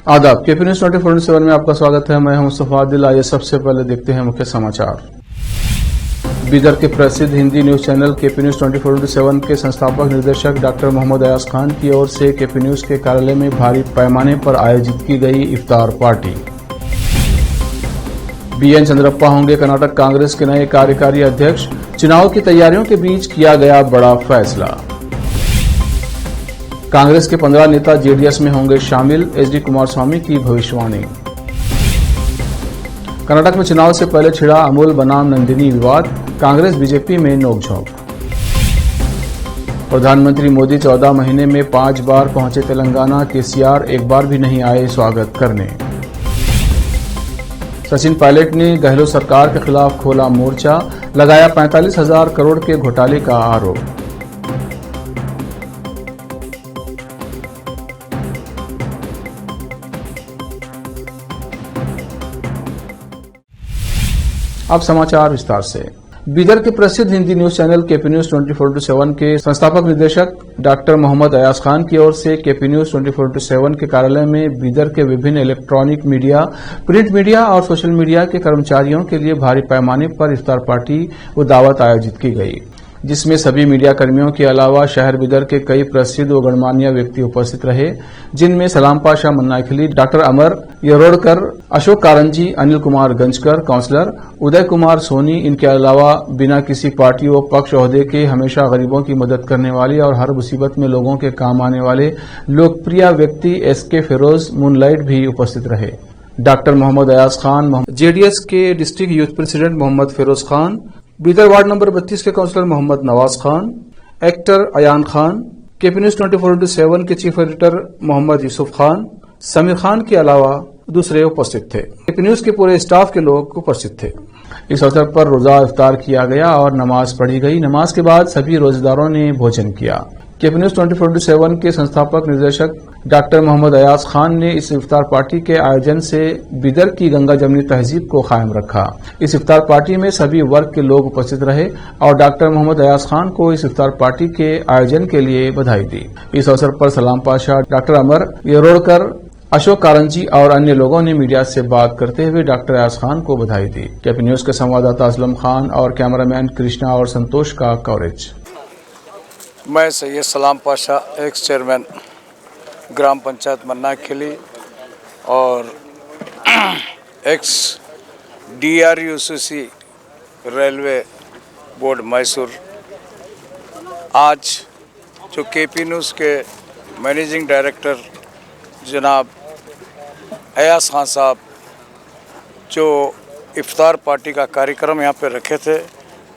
आदाब KP news 24/7 में आपका स्वागत है। मैं हूं मुस्तफा आदिल। आइए सबसे पहले देखते हैं मुख्य समाचार। बीदर के प्रसिद्ध Hindi news channel KP news 24/7 के संस्थापक निर्देशक डॉक्टर मोहम्मद अयाज खान की ओर से केपी न्यूज के कार्यालय में भारी पैमाने पर आयोजित की गई इफ्तार पार्टी। बीएन चंद्रप्पा होंगे कर्नाटक कांग्रेस के नए कार्यकारी अध्यक्ष। चुनाव की तैयारियों के बीच किया गया बड़ा फैसला। कांग्रेस के 15 नेता जेडीएस में होंगे शामिल, एचडी कुमारस्वामी की भविष्यवाणी। कर्नाटक में चुनाव से पहले छिड़ा अमूल बनाम नंदिनी विवाद, कांग्रेस बीजेपी में नोकझोंक। प्रधानमंत्री मोदी 14 महीने में 5 बार पहुंचे तेलंगाना, केसीआर एक बार भी नहीं आए स्वागत करने। सचिन पायलट ने गहलोत सरकार के खिलाफ खोला मोर्चा, लगाया 45,000 करोड़ के घोटाले का आरोप। अब समाचार विस्तार से। बीदर के प्रसिद्ध Hindi news channel KP news 24/7 के संस्थापक निदेशक डॉक्टर मोहम्मद अयाज खान की ओर से केपी न्यूज 24/7 के कार्यालय में बीदर के विभिन्न इलेक्ट्रॉनिक मीडिया, प्रिंट मीडिया और सोशल मीडिया के कर्मचारियों के लिए भारी पैमाने पर इफ्तार पार्टी व दावत आयोजित की गई, जिसमें सभी मीडिया कर्मियों के अलावा शहर बीदर के कई प्रसिद्ध व गणमान्य व्यक्ति उपस्थित रहे, जिनमें सलाम पाशा मन्नाखिली, डॉक्टर अमर यरोड़कर, अशोक कारंजी, अनिल कुमार गंजकर, काउंसलर उदय कुमार सोनी, इनके अलावा बिना किसी पार्टी व पक्ष ओहदे के हमेशा गरीबों की मदद करने वाले और हर मुसीबत में लोगों के काम आने वाले लोकप्रिय व्यक्ति एसके फिरोज मूनलाइट भी उपस्थित रहे। डॉक्टर मोहम्मद अयाज खान, जेडीएस के district youth president Mohammed Firoz Khan, Bidar ward number 32 के councillor Mohammed Nawaz Khan, actor Ayan Khan, KP news 24/7 के चीफ एडिटर मोहम्मद यूसुफ खान, समीर खान के अलावा दूसरे उपस्थित थे। केपी न्यूज के पूरे स्टाफ के लोग उपस्थित थे। इस अवसर पर रोजा इफ्तार किया गया और नमाज पढ़ी गई। नमाज के बाद सभी रोजेदारों ने भोजन किया। केपी न्यूज 24/7 के संस्थापक निर्देशक डॉक्टर मोहम्मद अयाज खान ने इस इफ्तार पार्टी के आयोजन से बीदर की गंगा जमनी तहजीब को कायम रखा। इस इफ्तार पार्टी में सभी वर्ग के लोग उपस्थित रहे और डॉक्टर मोहम्मद अयाज खान को इस इफ्तार पार्टी के आयोजन के लिए बधाई दी। इस अवसर पर सलाम पाशा, डॉक्टर अमर यरोड़कर, अशोक कारंजी और अन्य लोगों ने मीडिया से बात करते हुए डॉक्टर अयाज खान को बधाई दी। केपी न्यूज के संवाददाता असलम खान और कैमरामैन कृष्णा और संतोष का कवरेज। मैं सैयद सलाम पाशा, एक्स चेयरमैन ग्राम पंचायत मन्नाखिली और x DRUCC railway board Mysore, आज जो केपी न्यूज़ के मैनेजिंग डायरेक्टर जनाब अयाज खान साहब जो इफ्तार पार्टी का कार्यक्रम यहाँ पे रखे थे,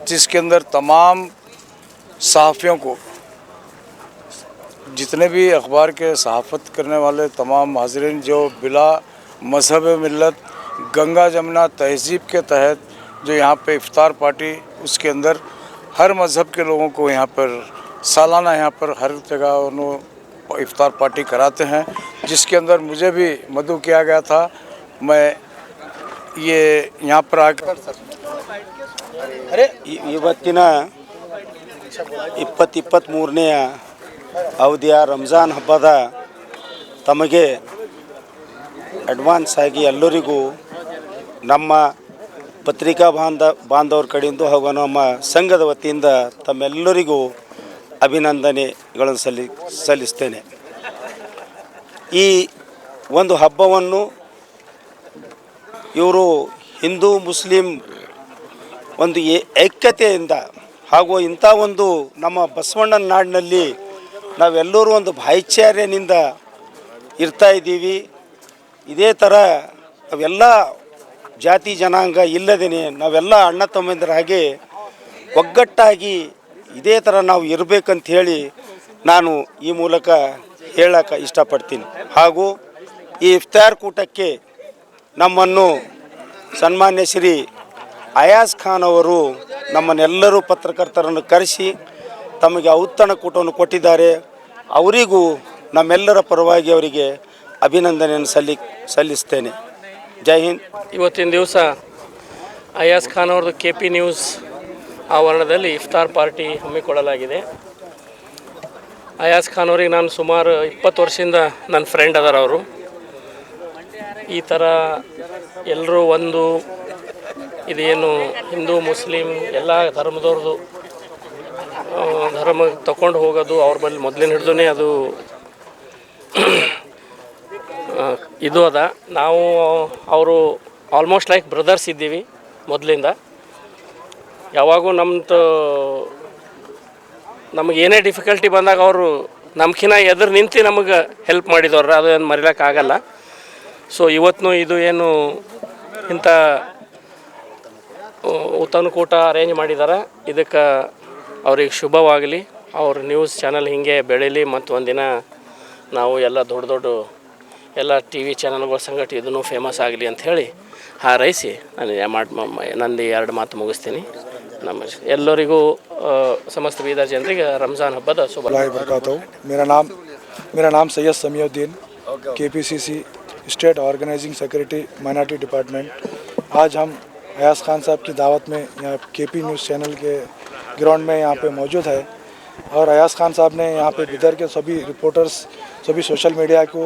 जिसके अंदर तमाम सहाफ़ियों को, जितने भी अखबार के सहाफ़त करने वाले तमाम हाज़रीन जो बिला मज़हब मिल्लत गंगा जमुना तहज़ीब के तहत जो यहाँ पे इफ्तार पार्टी, उसके अंदर हर मज़हब के लोगों को यहाँ पर सालाना यहाँ पर हर जगह उन्होंने इफ्तार पार्टी कराते हैं, जिसके अंदर मुझे भी मदऊ किया गया था। मैं ये यहाँ पर आकर ಇವತ್ತಿನ 2023ನೇ ಅವಧಿಯ ರಂಜಾನ್ ಹಬ್ಬದ ತಮಗೆ ಅಡ್ವಾನ್ಸ್ ಆಗಿ ಎಲ್ಲರಿಗೂ ನಮ್ಮ ಪತ್ರಿಕಾ ಬಾಂಧವರ ಕಡೆಯಿಂದ ಹಾಗೂ ನಮ್ಮ ಸಂಘದ ವತಿಯಿಂದ ತಮ್ಮೆಲ್ಲರಿಗೂ ಅಭಿನಂದನೆಗಳನ್ನು ಸಲ್ಲಿಸ್ತೇನೆ। ಈ ಒಂದು ಹಬ್ಬವನ್ನು ಇವರು ಹಿಂದೂ ಮುಸ್ಲಿಂ ಒಂದು ಐಕ್ಯತೆಯಿಂದ ಹಾಗೂ ಇಂಥ ಒಂದು ನಮ್ಮ ಬಸವಣ್ಣನ ನಾಡಿನಲ್ಲಿ ನಾವೆಲ್ಲರೂ ಒಂದು ಭಾಯಿಚಾರ್ಯನಿಂದ ಇರ್ತಾ ಇದ್ದೀವಿ। ಇದೇ ಥರ ನಾವೆಲ್ಲ ಜಾತಿ ಜನಾಂಗ ಇಲ್ಲದೇ ನಾವೆಲ್ಲ ಅಣ್ಣ ತಮ್ಮಂದಿರ ಹಾಗೆ ಒಗ್ಗಟ್ಟಾಗಿ ಇದೇ ಥರ ನಾವು ಇರಬೇಕಂತ ಹೇಳಿ ನಾನು ಈ ಮೂಲಕ ಹೇಳಕ್ಕೆ ಇಷ್ಟಪಡ್ತೀನಿ। ಹಾಗೂ ಈ ಇಫ್ತಾರ್ ಕೂಟಕ್ಕೆ ನಮ್ಮನ್ನು ಸನ್ಮಾನ್ಯ ಶ್ರೀ ಅಯಾಜ್ ಖಾನ್ ಅವರು ನಮ್ಮನ್ನೆಲ್ಲರೂ ಪತ್ರಕರ್ತರನ್ನು ಕರೆಸಿ ತಮಗೆ ಔತಣ ಕೂಟವನ್ನು ಕೊಟ್ಟಿದ್ದಾರೆ। ಅವರಿಗೂ ನಮ್ಮೆಲ್ಲರ ಪರವಾಗಿ ಅವರಿಗೆ ಅಭಿನಂದನೆಯನ್ನು ಸಲ್ಲಿಸ್ತೇನೆ। ಜೈ ಹಿಂದ್। ಇವತ್ತಿನ ದಿವಸ ಅಯಾಜ್ ಖಾನ್ ಅವ್ರದ್ದು KP ನ್ಯೂಸ್ ಆವರಣದಲ್ಲಿ ಇಫ್ತಾರ್ ಪಾರ್ಟಿ ಹಮ್ಮಿಕೊಳ್ಳಲಾಗಿದೆ। ಅಯಾಜ್ ಖಾನ್ ಅವರಿಗೆ ನಾನು ಸುಮಾರು 20 ವರ್ಷದಿಂದ ನನ್ನ ಫ್ರೆಂಡ್ ಅದಾರ ಅವರು। ಈ ಥರ ಎಲ್ಲರೂ ಒಂದು ಇದೇನು ಹಿಂದೂ ಮುಸ್ಲಿಂ ಎಲ್ಲ ಧರ್ಮದವ್ರದ್ದು ಧರ್ಮ ತಗೊಂಡು ಹೋಗೋದು ಅವ್ರ ಬಳಿ ಮೊದಲಿನ ಹಿಡ್ದು ಅದು ಇದು ಅದ. ನಾವು ಅವರು ಆಲ್ಮೋಸ್ಟ್ ಲೈಕ್ ಬ್ರದರ್ಸ್ ಇದ್ದೀವಿ ಮೊದಲಿಂದ. ಯಾವಾಗೂ ನಮಗೆ ಏನೇ ಡಿಫಿಕಲ್ಟಿ ಬಂದಾಗ ಅವರು ನಮ್ಕಿನ್ನ ಎದುರು ನಿಂತು ನಮಗೆ ಹೆಲ್ಪ್ ಮಾಡಿದವ್ರ, ಅದು ಏನು ಮರಿಲಿಕ್ಕಾಗಲ್ಲ. ಸೊ ಇವತ್ತು ಇದು ಏನು ಇಂಥ ಊಟನಕೂಟ ಅರೇಂಜ್ ಮಾಡಿದ್ದಾರೆ, ಇದಕ್ಕೆ ಅವ್ರಿಗೆ ಶುಭವಾಗಲಿ. ಅವ್ರ ನ್ಯೂಸ್ ಚಾನಲ್ ಹೀಗೆ ಬೆಳೀಲಿ ಮತ್ತು ಒಂದಿನ ನಾವು ಎಲ್ಲ ದೊಡ್ಡ ಎಲ್ಲ ಟಿ ವಿ ಚಾನಲ್ಗಳ ಸಂಗತಿ ಇದನ್ನು ಫೇಮಸ್ ಆಗಲಿ ಅಂತ ಹೇಳಿ ಹಾರೈಸಿ ನಂದು 2 ಮಾತು ಮುಗಿಸ್ತೀನಿ. ಎಲ್ಲರಿಗೂ समस्त बीदर जनರಿಗೆ रमज़ान हब्बद शुभ बरकातहू। मेरा नाम Syed Samiuddin, KPCC state organising secretary minority department. आज हम अयाज खान साहब की दावत में यहाँ KP न्यूज़ चैनल के ग्राउंड में यहाँ पे मौजूद है और अयाज खान साहब ने यहाँ पे बिदर के सभी रिपोर्टर्स, सभी सोशल मीडिया को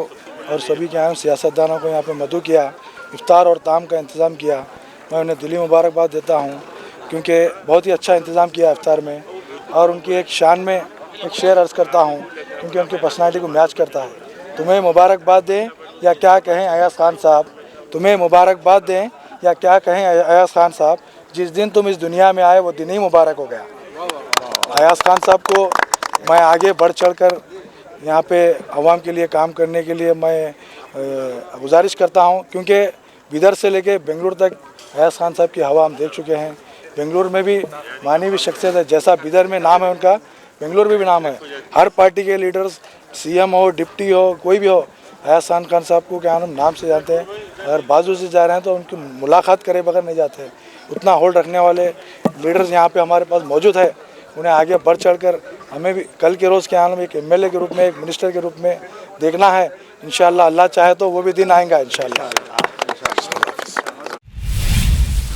और सभी के अहम सियासतदानों को यहाँ पे मदऊ किया, इफ्तार और ताम का इंतज़ाम किया। मैं उन्हें दिली मुबारकबाद देता हूँ क्योंकि बहुत ही अच्छा इंतज़ाम किया इफ्तार में। और उनकी एक शान में एक शेर अर्ज़ करता हूँ क्योंकि उनकी पर्सनालिटी को मैच करता है। तुम्हें मुबारकबाद दें या क्या कहें अयाज खान साहब, तुम्हें मुबारकबाद दें या क्या कहें अयाज खान साहब, जिस दिन तुम इस दुनिया में आए वो दिन ही मुबारक हो गया। अयाज खान साहब को मैं आगे बढ़ चढ़ कर यहाँ पे अवाम के लिए काम करने के लिए मैं गुजारिश करता हूँ क्योंकि बिदर से लेके बेंगलुरु तक अयाज खान साहब की हवा हम देख चुके हैं। बेंगलुरु में भी मानवीय शख्सियत है, जैसा बिदर में नाम है उनका बेंगलुरु में भी नाम है। हर पार्टी के लीडर्स, CM हो, डिप्टी हो, कोई भी हो, अयाज खान साहब को क्या नाम से जानते हैं। अगर बाजू से जा रहे हैं तो उनकी मुलाकात करे बगैर नहीं जाते हैं। उतना होल्ड रखने वाले लीडर्स यहाँ पे हमारे पास मौजूद है। उन्हें आगे बढ़ चढ़ कर हमें भी कल के रोज़ के आने एक MLA के रूप में, एक मिनिस्टर के रूप में देखना है। इंशाअल्लाह अल्लाह चाहे तो वो भी दिन आएगा इंशाअल्लाह।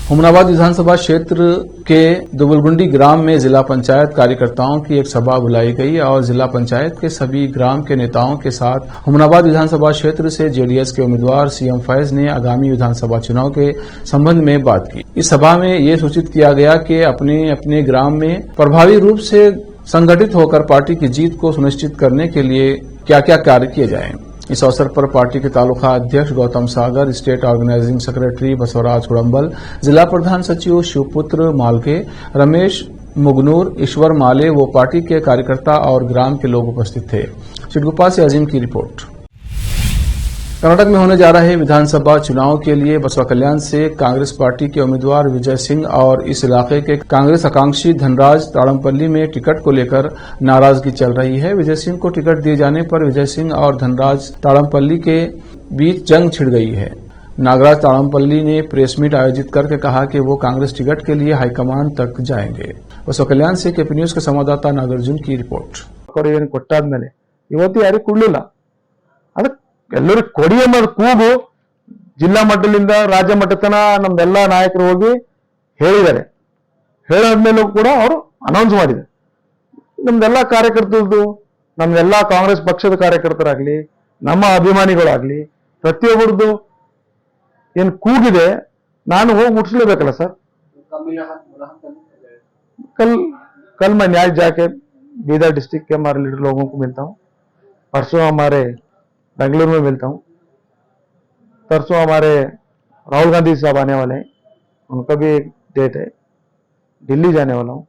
हुमनाबाद विधानसभा क्षेत्र के दुबलगुंडी ग्राम में जिला पंचायत कार्यकर्ताओं की एक सभा बुलाई गई और जिला पंचायत के सभी ग्राम के नेताओं के साथ हुमनाबाद विधानसभा क्षेत्र से JDS के उम्मीदवार CM फैज ने आगामी विधानसभा चुनाव के संबंध में बात की। इस सभा में ये सूचित किया गया कि अपने अपने ग्राम में प्रभावी रूप से संगठित होकर पार्टी की जीत को सुनिश्चित करने के लिए क्या क्या कार्य किए जाएं। इस अवसर पर पार्टी के तालुका अध्यक्ष गौतम सागर, स्टेट ऑर्गेनाइजिंग सेक्रेटरी बसवराज हुड़म्बल, जिला प्रधान सचिव शिवपुत्र मालके, रमेश मुगनूर, ईश्वर माले व पार्टी के कार्यकर्ता और ग्राम के लोग उपस्थित थे। चिटगुप्पा से अजीम की रिपोर्ट। कर्नाटक में होने जा रहे विधानसभा चुनाव के लिए बसवा कल्याण से कांग्रेस पार्टी के उम्मीदवार विजय सिंह और इस इलाके के कांग्रेस आकांक्षी धनराज ताड़मपल्ली में टिकट को लेकर नाराजगी चल रही है। विजय सिंह को टिकट दिए जाने पर विजय सिंह और धनराज ताड़मपल्ली के बीच जंग छिड़ गई है। नागराज ताड़मपल्ली ने प्रेस मीट आयोजित करके कहा कि वो कांग्रेस टिकट के लिए हाईकमान तक जाएंगे। बसवा कल्याण से KP न्यूज के संवाददाता नागार्जुन की रिपोर्ट। ಎಲ್ಲರೂ ಕೊಡಿ ಅನ್ನೋದು ಕೂಗು ಜಿಲ್ಲಾ ಮಟ್ಟದಿಂದ ರಾಜ್ಯ ಮಟ್ಟ ತನ ನಮ್ದೆಲ್ಲ ನಾಯಕರು ಹೋಗಿ ಹೇಳಿದ್ದಾರೆ. ಹೇಳಾದ್ಮೇಲೂ ಕೂಡ ಅವರು ಅನೌನ್ಸ್ ಮಾಡಿದ್ದಾರೆ. ನಮ್ದೆಲ್ಲ ಕಾರ್ಯಕರ್ತರದ್ದು, ನಮ್ದೆಲ್ಲ ಕಾಂಗ್ರೆಸ್ ಪಕ್ಷದ ಕಾರ್ಯಕರ್ತರಾಗ್ಲಿ, ನಮ್ಮ ಅಭಿಮಾನಿಗಳಾಗ್ಲಿ, ಪ್ರತಿಯೊಬ್ಬರದ್ದು ಏನು ಕೂಗಿದೆ ನಾನು ಹೋಗಿ ಮುಟ್ಸ್ಲೇಬೇಕಲ್ಲ ಸರ್. कल मैं न्याय जाके बीदर डिस्ट्रिक्ट के हमारे लीडर लोगों को मिलता हूँ। परसों हमारे बेंगलुरु में मिलता हूँ। परसों हमारे राहुल गांधी साहब आने वाले हैं, उनका भी एक डेट है। दिल्ली जाने वाला हूँ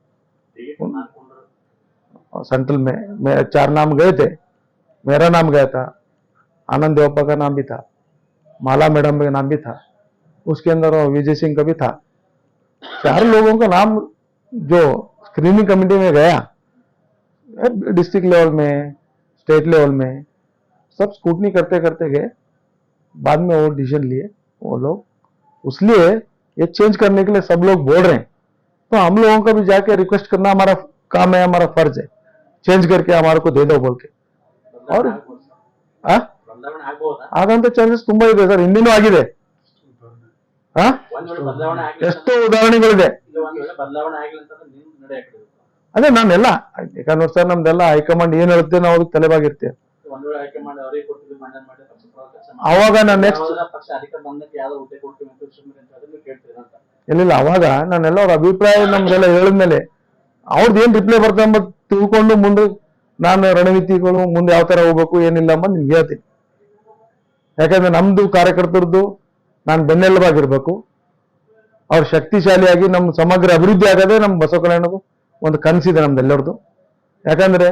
सेंट्रल में। मैं 4 नाम गए थे, मेरा नाम गया था, आनंद देवप्पा का नाम भी था, माला मैडम का नाम भी था, उसके अंदर विजय सिंह का भी था। 4 लोगों का नाम जो स्क्रीनिंग कमेटी में गया, डिस्ट्रिक्ट लेवल में, स्टेट लेवल में सब स्कूटनी करते करते गए। बाद में वो डिसीजन लिए वो लोग, इसलिए ये चेंज करने के लिए सब लोग बोल रहे हैं। तो हम लोगों का भी जाके रिक्वेस्ट करना हमारा काम है, हमारा फर्ज है, चेंज करके हमारे को दे दो बोल के। और ಆಗಂತ ಚಾನ್ಸಸ್ ತುಂಬಾ ಇದೆ ಸರ್, ಹಿಂದಿನೂ ಆಗಿದೆ. ಎಷ್ಟೋ ಉದಾಹರಣೆಗಳಿದೆ. ಅದೇ ನಾನೆಲ್ಲ ಯಾಕಂದ್ರೆ ಸರ್ ನಮ್ದೆಲ್ಲ ಹೈಕಮಾಂಡ್ ಏನ್ ಹೇಳುತ್ತೆ ನಾವು ಅದಕ್ಕೆ ತಲೆಬಾಗಿರ್ತೇವೆ. ಒಂದು ವೇಳೆ ಆಯ್ಕೆ ಮಾಡಿ ಅವರಿಗೆ ಕೊಟ್ಟಿದ್ದು ಮಂಡನೆ ಮಾಡಿ ಅವಾಗ ನಾನು ನೆಕ್ಸ್ಟ್ ಪಕ್ಷ ಅಧಿಕಾರ ಬಂದಕ್ಕೆ ಯಾವ್ದೋ ಹುದ್ದೆ ಕೊಡ್ತೀವಿ ಅಂತ ಅದನ್ನು ಕೇಳ್ತೀರ ಅಂತ ಇಲ್ಲ ಅವಾಗ ನಾನೆಲ್ಲ ಅವ್ರ ಅಭಿಪ್ರಾಯ ನಮ್ಗೆಲ್ಲ ಹೇಳಿದ್ಮೇಲೆ ಅವ್ರದ್ದು ಏನ್ ರಿಪ್ಲೈ ಬರ್ತದೆ ಎಂಬ ತಿಳ್ಕೊಂಡು ಮುಂದೆ ನಾನು ರಣನೀತಿಗಳು ಮುಂದೆ ಯಾವ ತರ ಹೋಗ್ಬೇಕು ಏನಿಲ್ಲ ಎಂಬ ನಿಮ್ಗೆ ಹೇಳ್ತೀನಿ. ಯಾಕಂದ್ರೆ ನಮ್ದು ಕಾರ್ಯಕರ್ತರದ್ದು ನಾನು ಬೆನ್ನೆಲುಬಾಗಿರ್ಬೇಕು. ಅವ್ರ ಶಕ್ತಿಶಾಲಿಯಾಗಿ ನಮ್ಮ ಸಮಗ್ರ ಅಭಿವೃದ್ಧಿ ಆಗದೆ ನಮ್ಮ ಬಸವ ಕಲ್ಯಾಣದು ಒಂದು ಕನಸಿದೆ ನಮ್ದೆಲ್ಲರದು. ಯಾಕಂದ್ರೆ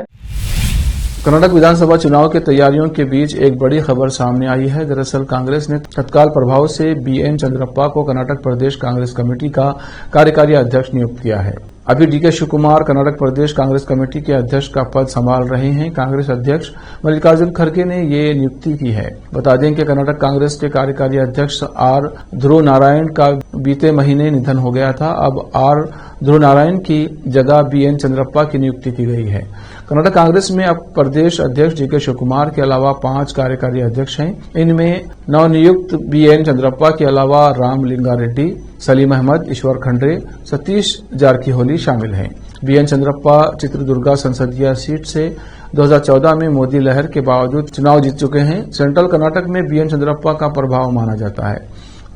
कर्नाटक विधानसभा चुनाव की तैयारियों के बीच एक बड़ी खबर सामने आई है। दरअसल कांग्रेस ने तत्काल प्रभाव से बीएन चंद्रप्पा को कर्नाटक प्रदेश कांग्रेस कमेटी का कार्यकारी अध्यक्ष नियुक्त किया है। अभी डीके शिवकुमार कर्नाटक प्रदेश कांग्रेस कमेटी के अध्यक्ष का पद संभाल रहे हैं। कांग्रेस अध्यक्ष मल्लिकार्जुन खड़गे ने ये नियुक्ति की है। बता दें कि कर्नाटक कांग्रेस के कार्यकारी अध्यक्ष आर ध्रुव नारायण का बीते महीने निधन हो गया था। अब आर ध्रुव नारायण की जगह बीएन चंद्रप्पा की नियुक्ति की गई है। कर्नाटक कांग्रेस में अब प्रदेश अध्यक्ष डीके शिवकुमार के अलावा 5 कार्यकारी अध्यक्ष हैं। इनमें नवनियुक्त बीएन चंद्रप्पा के अलावा रामलिंगा रेड्डी, सलीम अहमद, ईश्वर खंड्रे, सतीश जारकीहोली शामिल हैं। बीएन चंद्रप्पा चित्रदुर्गा संसदीय सीट से 2014 में मोदी लहर के बावजूद चुनाव जीत चुके हैं। सेंट्रल कर्नाटक में बीएन चंद्रप्पा का प्रभाव माना जाता है।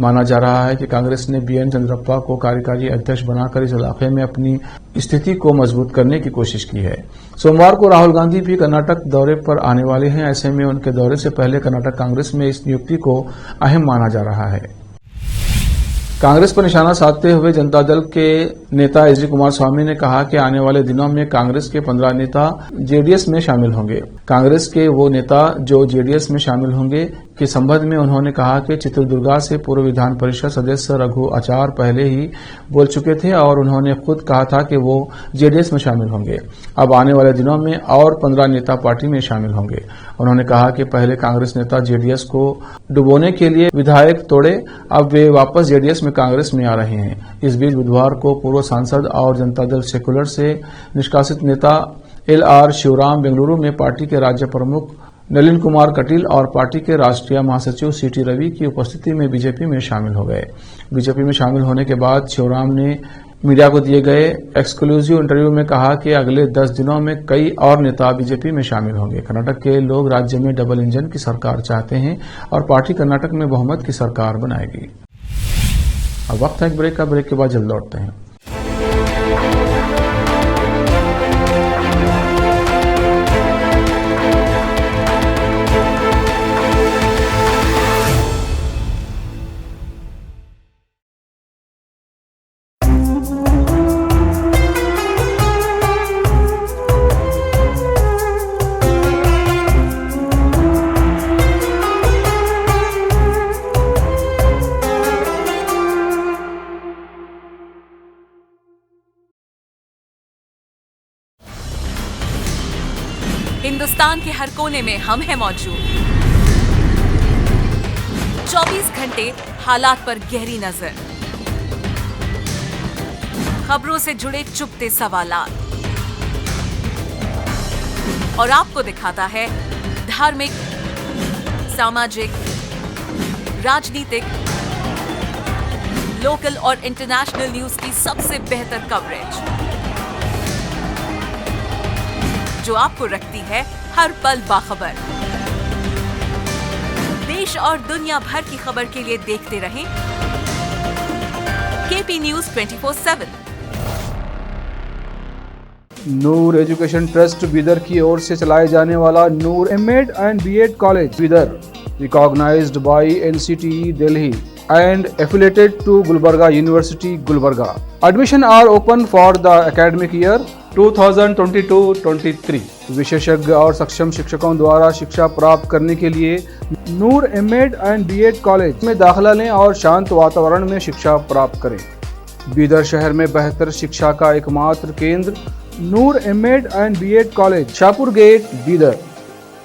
माना जा रहा है कि कांग्रेस ने बीएन चंद्रप्पा को कार्यकारी अध्यक्ष बनाकर इस इलाके में अपनी स्थिति को मजबूत करने की कोशिश की है। सोमवार को राहुल गांधी भी कर्नाटक दौरे पर आने वाले हैं। ऐसे में उनके दौरे से पहले कर्नाटक कांग्रेस में इस नियुक्ति को अहम माना जा रहा है। कांग्रेस पर निशाना साधते हुए जनता दल के नेता एचडी कुमारस्वामी ने कहा कि आने वाले दिनों में कांग्रेस के 15 नेता जेडीएस में शामिल होंगे। कांग्रेस के वो नेता जो जेडीएस में शामिल होंगे के संबंध में उन्होंने कहा कि चित्रदुर्गा से पूर्व विधान परिषद सदस्य रघु आचार पहले ही बोल चुके थे और उन्होंने खुद कहा था कि वो जेडीएस में शामिल होंगे। अब आने वाले दिनों में और 15 नेता पार्टी में शामिल होंगे। उन्होंने कहा कि पहले कांग्रेस नेता जेडीएस को डुबोने के लिए विधायक तोड़े, अब वे वापस जेडीएस में कांग्रेस में आ रहे हैं। इस बीच बुधवार को पूर्व सांसद और जनता दल सेकुलर से निष्कासित नेता LR शिवराम बेंगलुरु में पार्टी के राज्य प्रमुख नलिन कुमार कटील और पार्टी के राष्ट्रीय महासचिव CT रवि की उपस्थिति में बीजेपी में शामिल हो गए। बीजेपी में शामिल होने के बाद शिवराम ने मीडिया को दिए गए एक्सक्लूसिव इंटरव्यू में कहा कि अगले 10 दिनों में कई और नेता बीजेपी में शामिल होंगे। कर्नाटक के लोग राज्य में डबल इंजन की सरकार चाहते हैं और पार्टी कर्नाटक में बहुमत की सरकार बनाएगी। अब वक्त है एक ब्रेक का। ब्रेक के बाद जल्द लौटते हैं। हिंदुस्तान के हर कोने में हम हैं मौजूद। 24 घंटे हालात पर गहरी नजर, खबरों से जुड़े चुपते सवालात और आपको दिखाता है धार्मिक, सामाजिक, राजनीतिक, लोकल और इंटरनेशनल न्यूज की सबसे बेहतर कवरेज जो आपको रखती है हर पल बाखबर। देश और दुनिया भर की खबर के लिए देखते रहें KP News 24/7। Noor education trust Bidar की ओर से चलाए जाने वाला Noor MEd and BEd college Bidar, recognised by NCTE Delhi and affiliated to Gulbarga University, Gulbarga. Admission are open for the academic year 2022-23। विशेषज्ञ और सक्षम शिक्षकों द्वारा शिक्षा प्राप्त करने के लिए नूर एमएड एंड बीएड कॉलेज में दाखिला लें और शांत वातावरण में शिक्षा प्राप्त करें। बीदर शहर में बेहतर शिक्षा का एकमात्र केंद्र Noor MEd and BEd college, Shahpur gate, Bidar.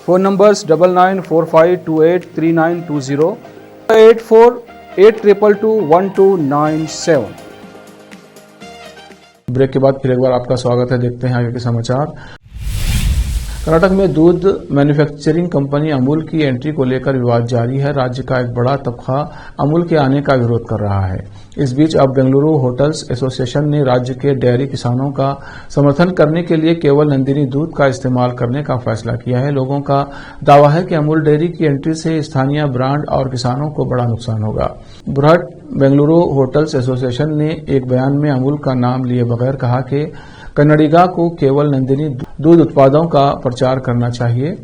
Phone numbers 9945283920, 8482221297। Break के बाद फिर एक बार आपका स्वागत है। देखते हैं आगे के समाचार। कर्नाटक में दूध मैन्युफैक्चरिंग कंपनी अमूल की एंट्री को लेकर विवाद जारी है। राज्य का एक बड़ा तबका अमूल के आने का विरोध कर रहा है। इस बीच अब बेंगलुरु होटल्स एसोसिएशन ने राज्य के डेयरी किसानों का समर्थन करने के लिए केवल नंदिनी दूध का इस्तेमाल करने का फैसला किया है। लोगों का दावा है कि अमूल डेयरी की एंट्री से स्थानीय ब्रांड और किसानों को बड़ा नुकसान होगा। बुरहट बेंगलुरु होटल्स एसोसिएशन ने एक बयान में अमूल का नाम लिए बगैर कहा कि कन्नडिगा को केवल नंदिनी दूध उत्पादों का प्रचार करना चाहिए।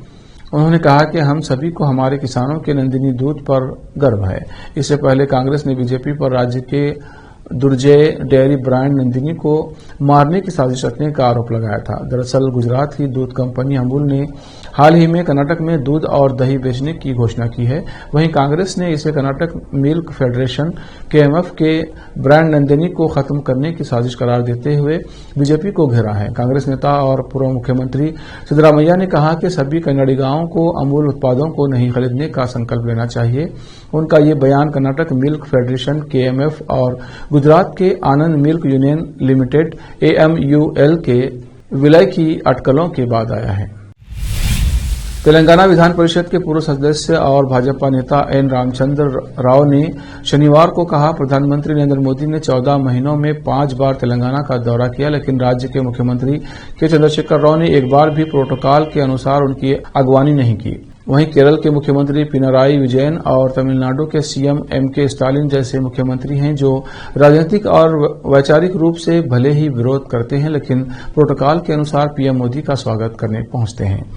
उन्होंने कहा कि हम सभी को हमारे किसानों के नंदिनी दूध पर गर्व है। इससे पहले कांग्रेस ने बीजेपी पर राज्य के दुर्जय डेयरी ब्रांड नंदिनी को मारने की साजिश रचने का आरोप लगाया था। दरअसल गुजरात की दूध कंपनी अमूल ने हाल ही में कर्नाटक में दूध और दही बेचने की घोषणा की है। वहीं कांग्रेस ने इसे कर्नाटक मिल्क फेडरेशन केएमएफ के ब्रांड नंदिनी को खत्म करने की साजिश करार देते हुए बीजेपी को घेरा है। कांग्रेस नेता और पूर्व मुख्यमंत्री सिद्धरामैया ने कहा कि सभी कन्नडिगाओं को अमूल उत्पादों को नहीं खरीदने का संकल्प लेना चाहिए। उनका ये बयान कर्नाटक मिल्क फेडरेशन केएमएफ और गुजरात के आनंद मिल्क यूनियन लिमिटेड AMUL के विलय की अटकलों के बाद आया है। तेलंगाना विधान परिषद के पूर्व सदस्य और भाजपा नेता एन रामचंद्र राव ने शनिवार को कहा, प्रधानमंत्री नरेंद्र मोदी ने 14 महीनों में 5 बार तेलंगाना का दौरा किया, लेकिन राज्य के मुख्यमंत्री के चंद्रशेखर राव ने एक बार भी प्रोटोकॉल के अनुसार उनकी अगवानी नहीं की। वहीं केरल के मुख्यमंत्री पिनराई विजयन और तमिलनाडु के सीएम MK स्टालिन जैसे मुख्यमंत्री हैं जो राजनीतिक और वैचारिक रूप से भले ही विरोध करते हैं, लेकिन प्रोटोकॉल के अनुसार पीएम मोदी का स्वागत करने पहुंचते हैं।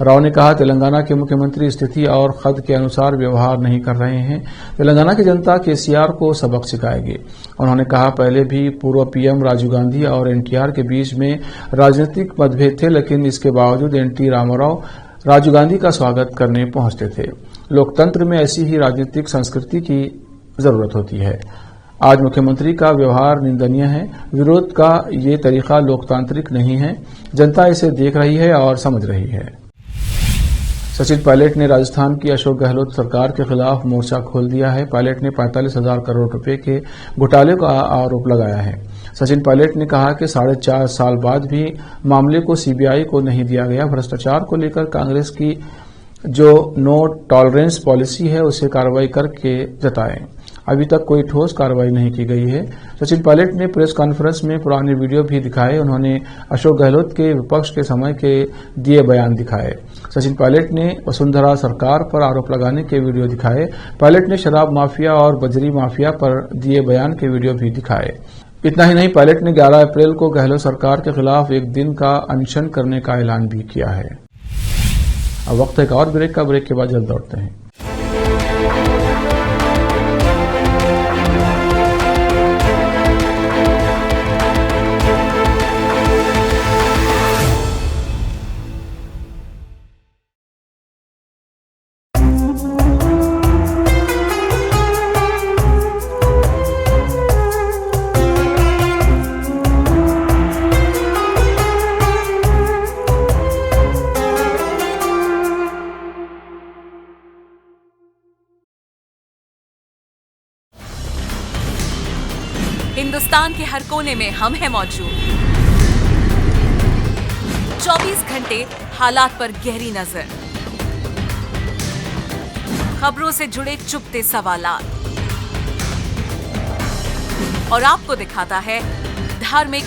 राव ने कहा, तेलंगाना के मुख्यमंत्री स्थिति और खद के अनुसार व्यवहार नहीं कर रहे हैं। तेलंगाना की जनता KCR को सबक सिखाएगी। उन्होंने कहा, पहले भी पूर्व पीएम राजीव गांधी और NTR के बीच में राजनीतिक मतभेद थे, लेकिन इसके बावजूद NT रामाराव राजीव गांधी का स्वागत करने पहुंचते थे। लोकतंत्र में ऐसी ही राजनीतिक संस्कृति की जरूरत होती है। आज मुख्यमंत्री का व्यवहार निंदनीय है। विरोध का ये तरीका लोकतांत्रिक नहीं है। जनता इसे देख रही है और समझ रही है। सचिन पायलट ने राजस्थान की अशोक गहलोत सरकार के खिलाफ मोर्चा खोल दिया है। पायलट ने 45,000 करोड़ रुपए के घोटाले का आरोप लगाया है। सचिन पायलट ने कहा कि 4.5 साल बाद भी मामले को CBI को नहीं दिया गया। भ्रष्टाचार को लेकर कांग्रेस की जो नो टॉलरेंस पॉलिसी है उसे कार्रवाई करके जताएं। अभी तक कोई ठोस कार्रवाई नहीं की गई है। सचिन पायलट ने प्रेस कॉन्फ्रेंस में पुराने वीडियो भी दिखाए। उन्होंने अशोक गहलोत के विपक्ष के समय के दिए बयान दिखाए। सचिन पायलट ने वसुंधरा सरकार पर आरोप लगाने के वीडियो दिखाए। पायलट ने शराब माफिया और बजरी माफिया पर दिए बयान के वीडियो भी दिखाए। इतना ही नहीं, पायलट ने 11 अप्रैल को गहलोत सरकार के खिलाफ एक दिन का अनशन करने का ऐलान भी किया है। अब वक्त है एक और ब्रेक का। ब्रेक के बाद जल्द लौटते हैं। हिंदुस्तान के हर कोने में हम हैं मौजूद। 24 घंटे हालात पर गहरी नजर, खबरों से जुड़े चुपते सवालात और आपको दिखाता है धार्मिक,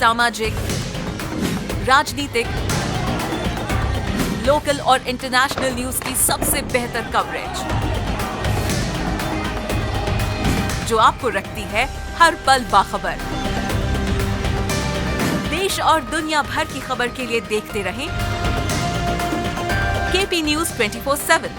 सामाजिक, राजनीतिक, लोकल और इंटरनेशनल न्यूज की सबसे बेहतर कवरेज जो आपको रखती है हर पल बाखबर। देश और दुनिया भर की खबर के लिए देखते रहें KP News 24/7।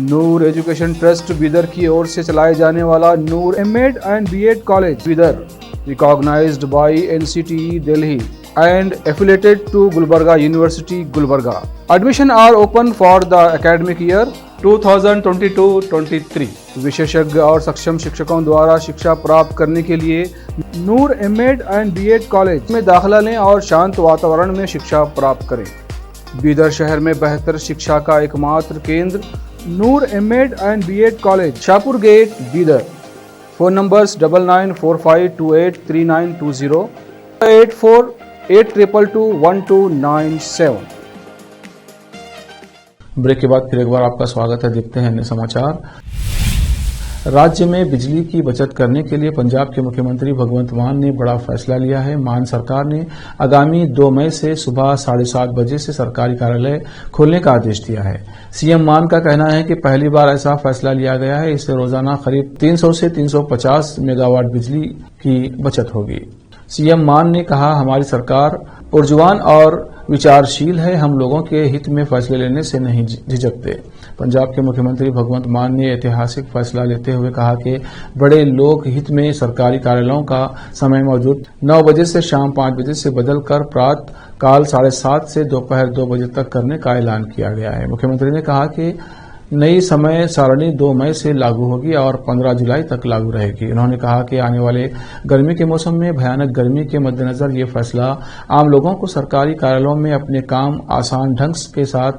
Noor education trust Bidar की ओर से चलाए जाने वाला नूर M.Ed and B.Ed college Bidar, recognized by NCTE Delhi and affiliated to Gulbarga University, Gulbarga. Admission are open for the academic year 2022-23। विशेषज्ञ और सक्षम शिक्षकों द्वारा शिक्षा प्राप्त करने के लिए नूर M.Ed and B.Ed कॉलेज में दाखिला लें और शांत वातावरण में शिक्षा प्राप्त करें। बीदर शहर में बेहतर शिक्षा का एकमात्र केंद्र Noor M.Ed and B.Ed college, Shahpur gate, Bidar. Phone numbers 9945283920, 82221297। Break के बाद फिर एक बार आपका स्वागत है। देखते हैं अन्य समाचार। राज्य में बिजली की बचत करने के लिए पंजाब के मुख्यमंत्री भगवंत मान ने बड़ा फैसला लिया है। मान सरकार ने आगामी 2 मई से सुबह 7:30 बजे से सरकारी कार्यालय खोलने का आदेश दिया है। सीएम मान का कहना है कि पहली बार ऐसा फैसला लिया गया है। इससे रोजाना करीब 300 से 350 मेगावाट बिजली की बचत होगी। सीएम मान ने कहा, हमारी सरकार ऊर्जावान और विचारशील है। हम लोगों के हित में फैसले लेने से नहीं झिझकते। पंजाब के मुख्यमंत्री भगवंत मान ने ऐतिहासिक फैसला लेते हुए कहा कि बड़े लोक हित में सरकारी कार्यालयों का समय मौजूद 9 बजे से शाम 5 बजे से बदलकर प्रातः काल 7:30 से दोपहर 2 बजे तक करने का ऐलान किया गया है। मुख्यमंत्री ने कहा कि नई समय सारणी 2 मई से लागू होगी और 15 जुलाई तक लागू रहेगी। उन्होंने कहा कि आने वाले गर्मी के मौसम में भयानक गर्मी के मद्देनजर ये फैसला आम लोगों को सरकारी कार्यालयों में अपने काम आसान ढंग के साथ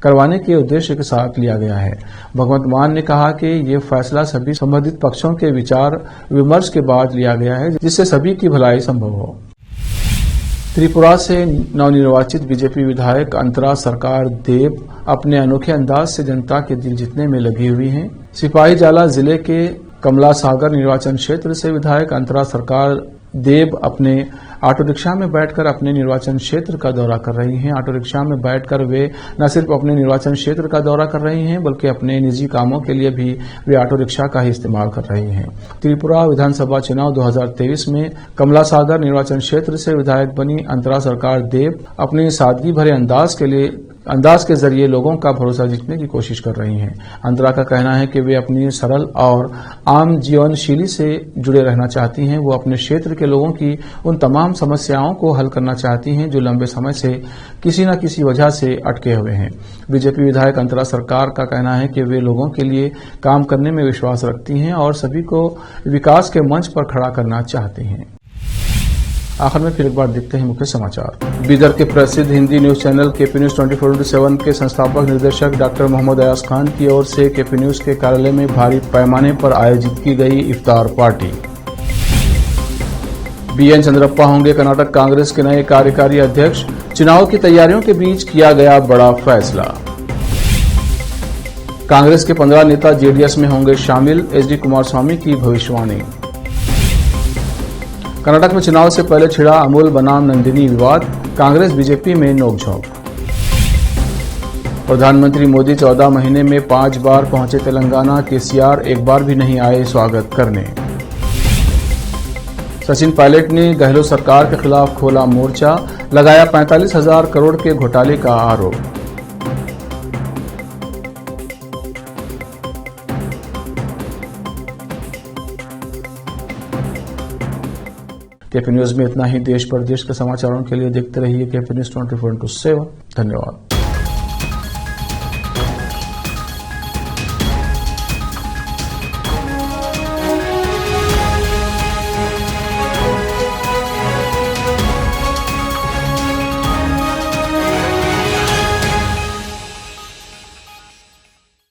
करवाने के उद्देश्य के साथ लिया गया है। भगवंत मान ने कहा कि ये फैसला सभी संबंधित पक्षों के विचार विमर्श के बाद लिया गया है, जिससे सभी की भलाई संभव हो। त्रिपुरा से नवनिर्वाचित बीजेपी विधायक अंतरा सरकार देव अपने अनोखे अंदाज से जनता के दिल जीतने में लगी हुई हैं। सिपाहीजाला जिले के कमला सागर निर्वाचन क्षेत्र से विधायक अंतरा सरकार देव अपने ऑटो रिक्शा में बैठकर अपने निर्वाचन क्षेत्र का दौरा कर रही हैं। ऑटो रिक्शा में बैठकर वे न सिर्फ अपने निर्वाचन क्षेत्र का दौरा कर रही हैं, बल्कि अपने निजी कामों के लिए भी वे ऑटो रिक्शा का ही इस्तेमाल कर रही हैं। त्रिपुरा विधानसभा चुनाव 2023 में कमला सागर निर्वाचन क्षेत्र से विधायक बनी अंतरा सरकार देव अपनी सादगी भरे अंदाज के जरिए लोगों का भरोसा जीतने की कोशिश कर रही हैं। अंतरा का कहना है कि वे अपनी सरल और आम जीवन शैली से जुड़े रहना चाहती हैं। वो अपने क्षेत्र के लोगों की उन तमाम समस्याओं को हल करना चाहती हैं जो लंबे समय से किसी न किसी वजह से अटके हुए हैं। बीजेपी विधायक अंतरा सरकार का कहना है कि वे लोगों के लिए काम करने में विश्वास रखती हैं और सभी को विकास के मंच पर खड़ा करना चाहती हैं। आखिर में फिर एक बार देखते हैं मुख्य समाचार। बीदर के प्रसिद्ध Hindi news channel KP news 24/7 के संस्थापक निर्देशक डॉक्टर मोहम्मद अयाज खान की ओर से केपी न्यूज के कार्यालय में भारी पैमाने पर आयोजित की गई इफ्तार पार्टी। बीएन चंद्रप्पा होंगे कर्नाटक कांग्रेस के नए कार्यकारी अध्यक्ष। चुनाव की तैयारियों के बीच किया गया बड़ा फैसला। कांग्रेस के 15 नेता जेडीएस में होंगे शामिल, एचडी कुमारस्वामी की भविष्यवाणी। कर्नाटक में चुनाव से पहले छिड़ा अमूल बनाम नंदिनी विवाद, कांग्रेस बीजेपी में नोकझोंक। प्रधानमंत्री मोदी 14 महीने में 5 बार पहुंचे तेलंगाना, केसीआर एक बार भी नहीं आए स्वागत करने। सचिन पायलट ने गहलोत सरकार के खिलाफ खोला मोर्चा, लगाया 45,000 करोड़ के घोटाले का आरोप। केपी न्यूज में इतना ही। देश प्रदेश के समाचारों के लिए देखते रहिए केपी न्यूज 24/7। धन्यवाद।